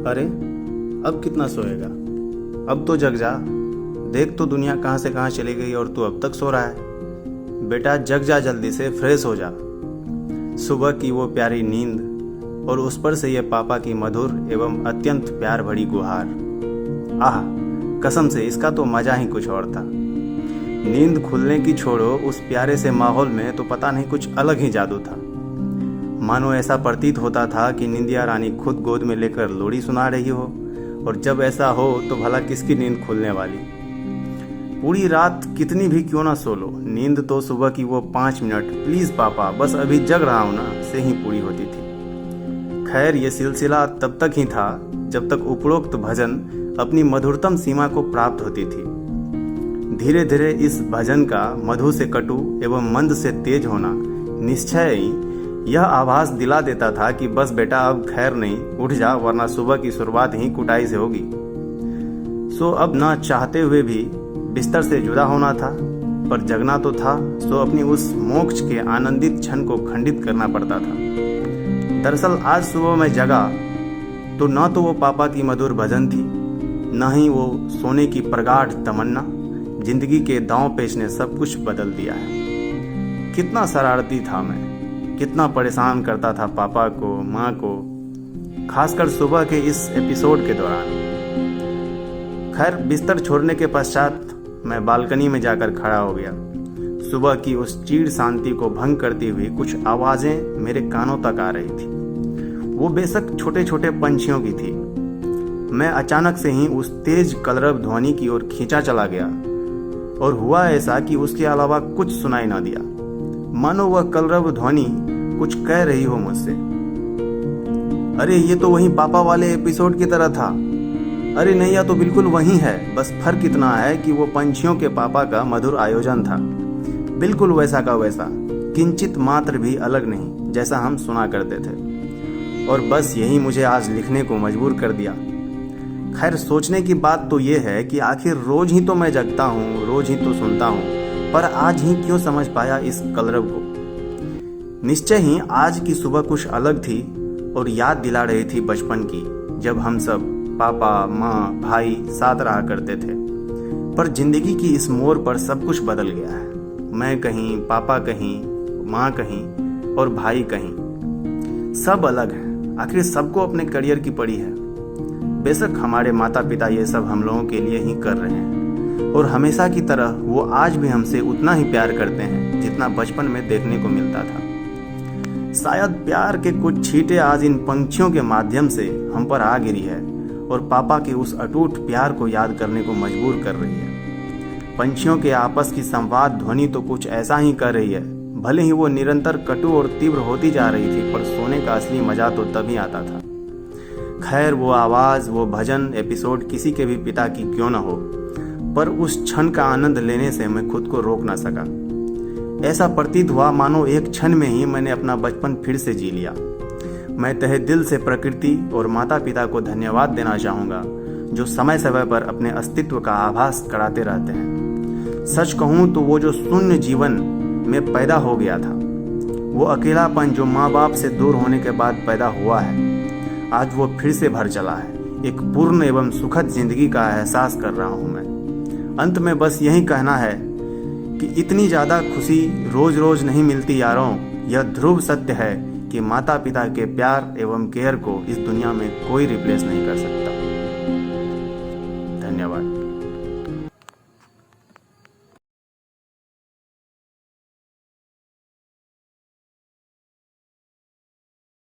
अरे अब कितना सोएगा? अब तो जग जा। देख तो दुनिया कहाँ से कहाँ चली गई और तू अब तक सो रहा है। बेटा जग जा, जल्दी से फ्रेश हो जा। सुबह की वो प्यारी नींद और उस पर से ये पापा की मधुर एवं अत्यंत प्यार भरी गुहार, आह कसम से इसका तो मजा ही कुछ और था। नींद खुलने की छोड़ो, उस प्यारे से माहौल में तो पता नहीं कुछ अलग ही जादू था। मानो ऐसा प्रतीत होता था कि निंदिया रानी खुद गोद में लेकर लोरी सुना रही हो, और जब ऐसा हो तो भला किसकी नींद खुलने वाली। पूरी रात कितनी भी क्यों ना सो लो, नींद तो सुबह की वो 5 मिनट प्लीज पापा बस अभी जग रहा हूं ना से ही पूरी होती थी। खैर ये सिलसिला तब तक ही था जब तक उपरोक्त भजन अपनी मधुरतम सीमा को प्राप्त होती थी। धीरे धीरे इस भजन का मधु से कटु एवं मंद से तेज होना निश्चय ही यह आभास दिला देता था कि बस बेटा अब खैर नहीं, उठ जा, वरना सुबह की शुरुआत ही कुटाई से होगी। सो अब ना चाहते हुए भी बिस्तर से जुदा होना था, पर जगना तो था, सो अपनी उस मोक्ष के आनंदित क्षण को खंडित करना पड़ता था। दरअसल आज सुबह मैं जगा तो न तो वो पापा की मधुर भजन थी, न ही वो सोने की प्रगाढ़ तमन्ना। जिंदगी के दांव पेच ने सब कुछ बदल दिया है। कितना शरारती था मैं, कितना परेशान करता था पापा को, माँ को, खासकर सुबह के इस एपिसोड के दौरान। खैर बिस्तर छोड़ने के पश्चात मैं बालकनी में जाकर खड़ा हो गया। सुबह की उस चीड़ शांति को भंग करती हुई कुछ आवाजें मेरे कानों तक आ रही थी। वो बेशक छोटे छोटे पंछियों की थी। मैं अचानक से ही उस तेज कलरव ध्वनि की ओर खींचा चला गया, और हुआ ऐसा कि उसके अलावा कुछ सुनाई ना दिया। मानो वह कलरव ध्वनि कुछ कह रही हो मुझसे। अरे ये तो वही पापा वाले एपिसोड की तरह था। अरे नहीं, यह तो बिल्कुल वही है, बस फर्क इतना है कि वो पंछियों के पापा का मधुर आयोजन था। बिल्कुल वैसा का वैसा, किंचित मात्र भी अलग नहीं, जैसा हम सुना करते थे। और बस यही मुझे आज लिखने को मजबूर कर दिया। खैर सोचने की बात तो ये है कि आखिर रोज ही तो मैं जगता हूँ, रोज ही तो सुनता हूँ, पर आज ही क्यों समझ पाया इस कलरव को। निश्चय ही आज की सुबह कुछ अलग थी और याद दिला रही थी बचपन की, जब हम सब पापा, माँ, भाई साथ रहा करते थे। पर जिंदगी की इस मोड़ पर सब कुछ बदल गया है। मैं कहीं, पापा कहीं, माँ कहीं और भाई कहीं, सब अलग है। आखिर सबको अपने करियर की पड़ी है। बेशक हमारे माता पिता ये सब हम लोगों के लिए ही कर रहे हैं, और हमेशा की तरह वो आज भी हमसे उतना ही प्यार करते हैं जितना बचपन में देखने को मिलता था। शायद प्यार के कुछ छींटे आज इन पंछियों के माध्यम से हम पर आ गिरी है और पापा के उस अटूट प्यार को याद करने को मजबूर कर रही है। पंछियों के आपस की संवाद ध्वनि तो कुछ ऐसा ही कर रही है। भले ही वो निरंतर कटु और तीव्र होती जा रही थी, पर सोने का असली मजा तो तभी आता था। खैर वो आवाज, वो भजन एपिसोड किसी के भी पिता की क्यों न हो, पर उस क्षण का आनंद लेने से मैं खुद को रोक ना सका। ऐसा प्रतीत हुआ मानो एक क्षण में ही मैंने अपना बचपन फिर से जी लिया। मैं तहे दिल से प्रकृति और माता पिता को धन्यवाद देना चाहूँगा, जो समय समय पर अपने अस्तित्व का आभास कराते रहते हैं। सच कहूँ तो वो जो शून्य जीवन में पैदा हो गया था, वो अकेलापन जो माँ बाप से दूर होने के बाद पैदा हुआ है, आज वो फिर से भर चला है। एक पूर्ण एवं सुखद जिंदगी का एहसास कर रहा हूँ मैं। अंत में बस यही कहना है कि इतनी ज़्यादा खुशी रोज रोज नहीं मिलती यारों। यह ध्रुव सत्य है कि माता पिता के प्यार एवं केयर को इस दुनिया में कोई रिप्लेस नहीं कर सकता। धन्यवाद।